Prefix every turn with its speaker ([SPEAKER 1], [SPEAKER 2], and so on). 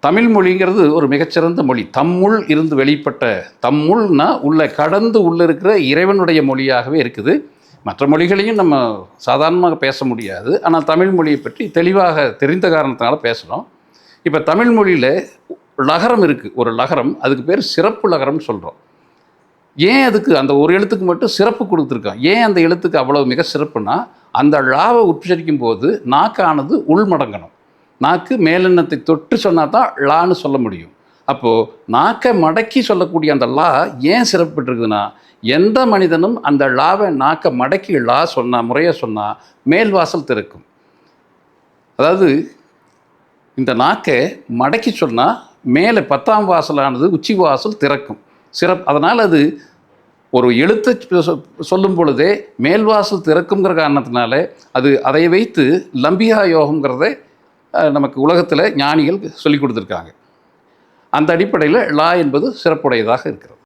[SPEAKER 1] தமிழ் மொழிங்கிறது ஒரு மிகச்சிறந்த மொழி. தம்முள் இருந்து வெளிப்பட்ட தம்முள்னா உள்ள கடந்து உள்ள இருக்கிற இறைவனுடைய மொழியாகவே இருக்குது. மற்ற மொழிகளையும் நம்ம சாதாரணமாக பேச முடியாது. ஆனால் தமிழ் மொழியை பற்றி தெளிவாக தெரிந்த காரணத்தினால பேசுகிறோம். இப்போ தமிழ் மொழியில் லகரம் இருக்குது. ஒரு லகரம், அதுக்கு பேர் சிறப்பு லகரம்னு சொல்கிறோம். ஏன் அதுக்கு அந்த ஒரு எழுத்துக்கு மட்டும் சிறப்பு கொடுத்துருக்கான்? ஏன் அந்த எழுத்துக்கு அவ்வளோ மிக சிறப்புனா, அந்த ழாவை உச்சரிக்கும் போது நாக்கானது உள்மடங்கணும். நாக்கு மேலெண்ணத்தை தொட்டு சொன்னால் தான் லான்னு சொல்ல முடியும். அப்போது நாக்கை மடக்கி சொல்லக்கூடிய அந்த லா ஏன் சிறப்பு பெற்றிருக்குதுன்னா, எந்த மனிதனும் அந்த லாவை நாக்கை மடக்கி லா சொன்னால், முறையாக சொன்னால் மேல்வாசல் திறக்கும். அதாவது இந்த நாக்கை மடக்கி சொன்னால் மேலே 10ஆம் வாசலானது உச்சி வாசல் திறக்கும். அதனால் அது ஒரு எழுத்தை சொல்லும் பொழுதே மேல்வாசல் திறக்குங்கிற காரணத்தினால அதை வைத்து லம்பிகா யோகங்கிறத நமக்கு உலகத்தில் ஞானிகள் சொல்லி கொடுத்துருக்காங்க. அந்த அடிப்படையில் லா என்பது சிறப்புடையதாக இருக்கிறது.